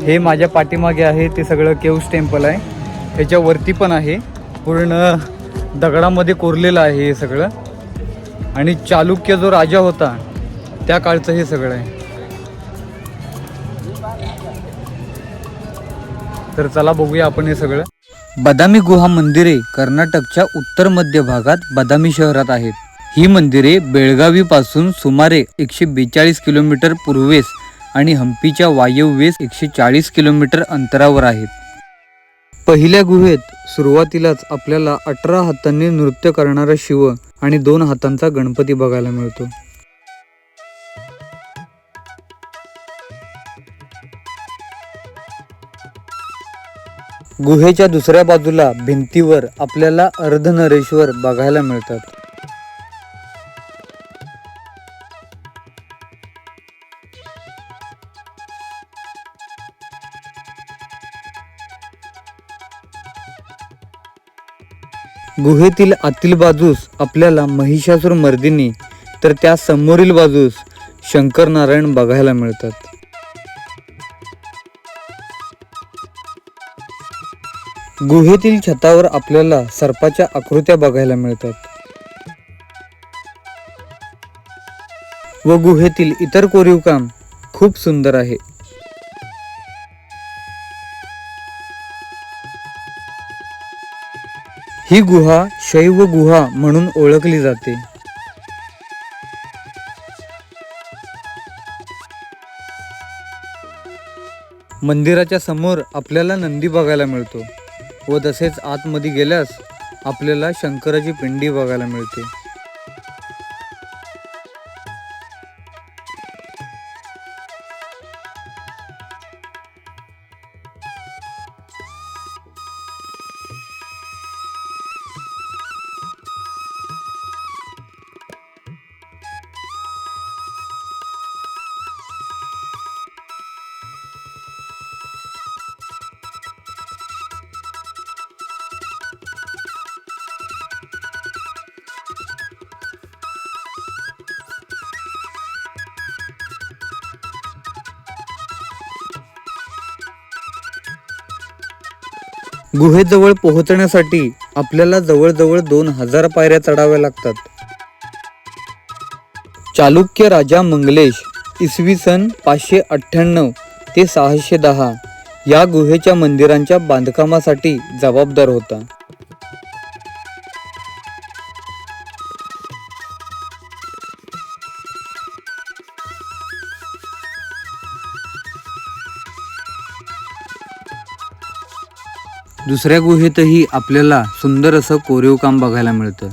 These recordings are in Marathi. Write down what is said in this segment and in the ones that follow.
हे माझ्या पाठीमागे आहे ते सगळं केव्स टेम्पल आहे. ह्याच्या वरती पण आहे, पूर्ण दगडामध्ये कोरलेलं आहे हे सगळं. आणि चालुक्य जो राजा होता त्या काळचं हे सगळं आहे. तर चला बघूया आपण हे सगळं. बदामी गुहा मंदिरे कर्नाटकच्या उत्तर मध्य भागात बदामी शहरात आहेत. ही मंदिरे बेळगावी पासून सुमारे 142 किलोमीटर पूर्वेस आणि हम्पीच्या वायव्येस 140 किलोमीटर अंतरावर आहेत. पहिल्या गुहेत सुरुवातीलाच आपल्याला 18 हातांनी नृत्य करणारा शिव आणि 2 हातांचा गणपती बघायला मिळतो. गुहेच्या दुसऱ्या बाजूला भिंतीवर आपल्याला अर्धनरेश्वर बघायला मिळतात. गुहेतील आतील बाजूस आपल्याला महिषासुर मर्दिनी तर त्या समोरील बाजूस शंकर नारायण बघायला मिळतात. गुहेतील छतावर आपल्याला सर्पाच्या आकृत्या बघायला मिळतात व गुहेतील इतर कोरीव काम खूप सुंदर आहे. ही गुहा शैव गुहा म्हणून ओळखली जाते. मंदिराच्या समोर आपल्याला नंदी बघायला मिळतो व तसेच आतमध्ये गेल्यास आपल्याला शंकराची पिंडी बघायला मिळते. गुहेजवळ पोहोचण्यासाठी आपल्याला जवळजवळ 2000 पायऱ्या चढाव्या लागतात. चालुक्य राजा मंगलेश इसवी सन 598 ते 610 या गुहेच्या मंदिरांच्या बांधकामासाठी जबाबदार होता. दुसऱ्या गुहेतही आपल्याला सुंदर असं कोरीव काम बघायला मिळतं.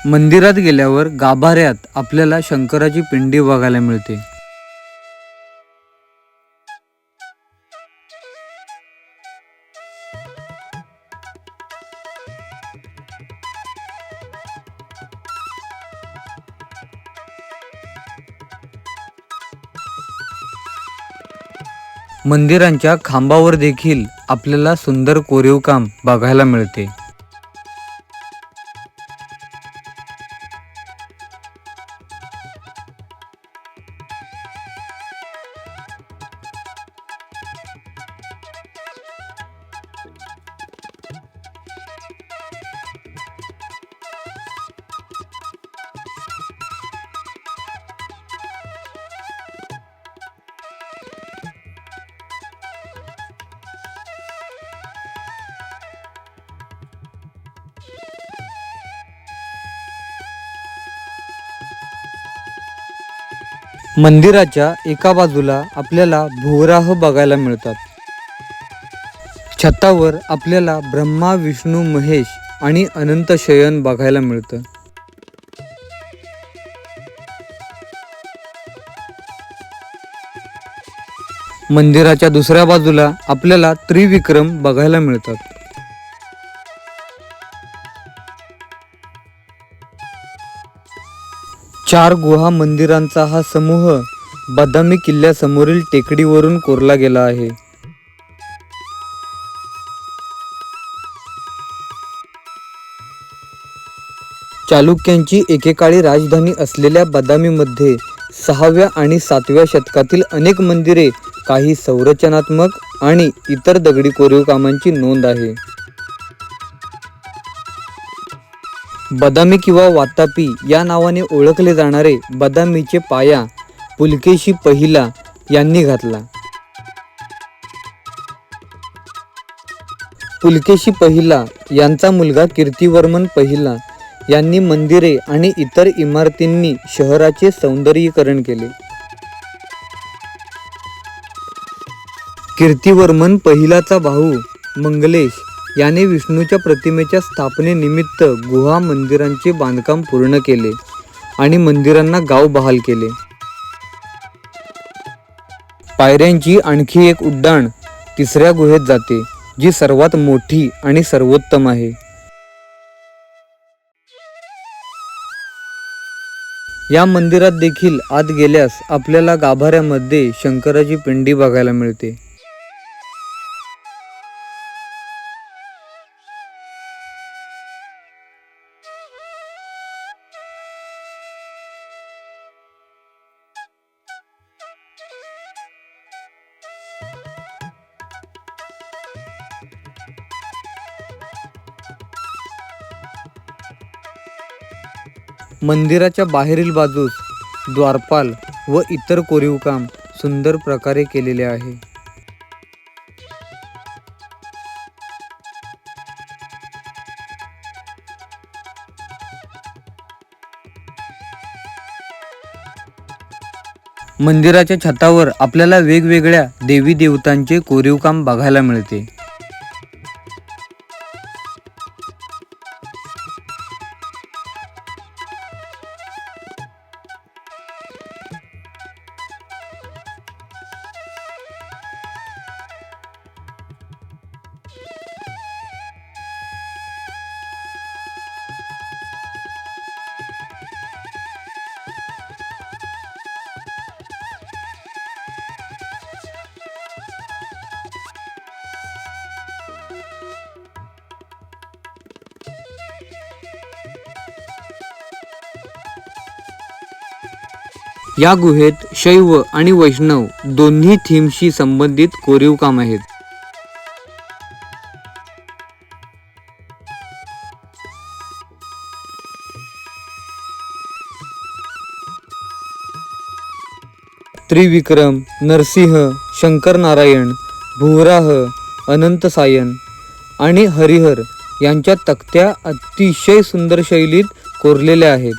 मंदिरात गेल्यावर गाभाऱ्यात आपल्याला शंकराची पिंडी बघायला मिळते. मंदिरांच्या खांबावर देखील आपल्याला सुंदर कोरीव काम बघायला मिळते. मंदिराच्या एका बाजूला आपल्याला भूवराह बघायला मिळतात. छतावर आपल्याला ब्रह्मा, विष्णू, महेश आणि अनंत शयन बघायला मिळतं. मंदिराच्या दुसऱ्या बाजूला आपल्याला त्रिविक्रम बघायला मिळतात. 4 गुहा मंदिरांचा हा समूह बदामी किल्ल्यासमोरील टेकडीवरून कोरला गेला आहे. चालुक्यांची एकेकाळी राजधानी असलेल्या बदामीमध्ये 6व्या आणि 7व्या शतकातील अनेक मंदिरे, काही संरचनात्मक आणि इतर दगडी कोरीव कामांची नोंद आहे. बदामी किंवा वातापी या नावाने ओळखले जाणारे बदामीचे पाया पुलकेशी पहिला यांनी घातला. पुलकेशी पहिला यांचा मुलगा कीर्तिवर्मन पहिला यांनी मंदिरे आणि इतर इमारतींनी शहराचे सौंदर्यीकरण केले. कीर्तिवर्मन पहिलाचा भाऊ मंगलेश याने विष्णूच्या प्रतिमेच्या स्थापनेनिमित्त गुहा मंदिरांचे बांधकाम पूर्ण केले आणि मंदिरांना गाव बहाल केले. पायऱ्यांची आणखी एक उड्डाण 3ऱ्या गुहेत जाते, जी सर्वात मोठी आणि सर्वोत्तम आहे. या मंदिरात देखील आत गेल्यास आपल्याला गाभाऱ्यामध्ये शंकराची पिंडी बघायला मिळते. मंदिराच्या बाहेरील बाजूस द्वारपाल व इतर कोरीवकाम सुंदर प्रकारे केलेले आहे. मंदिराच्या छतावर आपल्याला वेगवेगळ्या देवी देवतांचे कोरीवकाम बघायला मिळते. या गुहेत शैव आणि वैष्णव दोन्ही थीमशी संबंधित कोरीवकाम आहेत. त्रिविक्रम, नरसिंह, शंकर नारायण, भूवराह, अनंत सायन आणि हरिहर यांच्या तक्त्या अतिशय सुंदर शैलीत कोरलेल्या आहेत.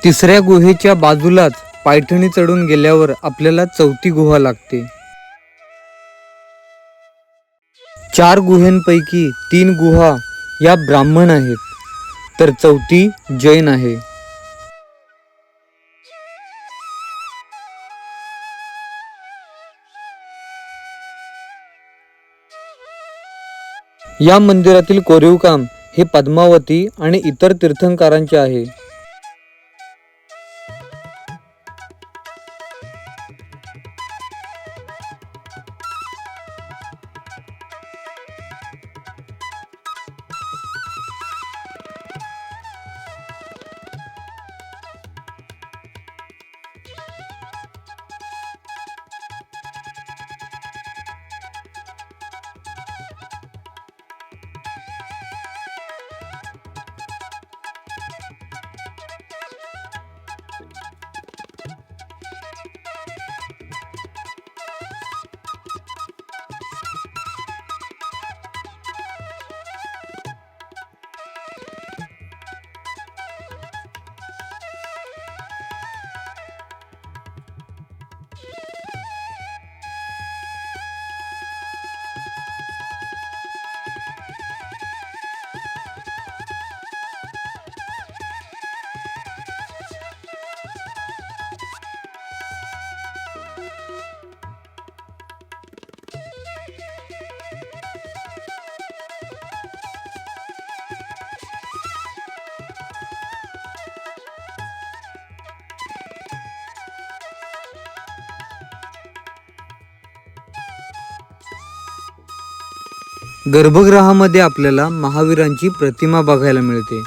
तिसऱ्या गुहेच्या बाजूलाच पायथ्यानी चढून गेल्यावर आपल्याला 4थी गुहा लागते. 4 गुहेंपैकी 3 गुहा या ब्राह्मण आहेत, तर 4थी जैन आहे. या मंदिरातील कोरीवकाम हे पद्मावती आणि इतर तीर्थंकरांचे आहे. गर्भगृहामध्ये आपल्याला महावीरांची प्रतिमा बघायला मिळते.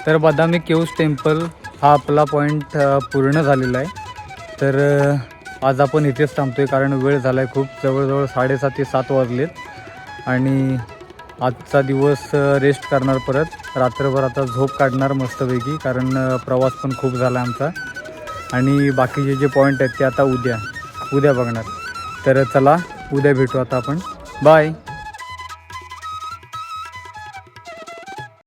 तर बदामी केव्ज टेम्पल हा आपला पॉईंट पूर्ण झालेला आहे. तर आज आपण इथेच थांबतोय कारण वेळ झाला आहे खूप. जवळजवळ 6:30 ते 7 वाजलेत आणि आजचा दिवस रेस्ट करणार. परत रात्रभर आता झोप काढणार मस्तपैकी कारण प्रवास पण खूप झाला आमचा. आणि बाकीचे जे पॉईंट आहेत ते आता उद्या बघणार. तर चला उद्या भेटू आता आपण. बाय.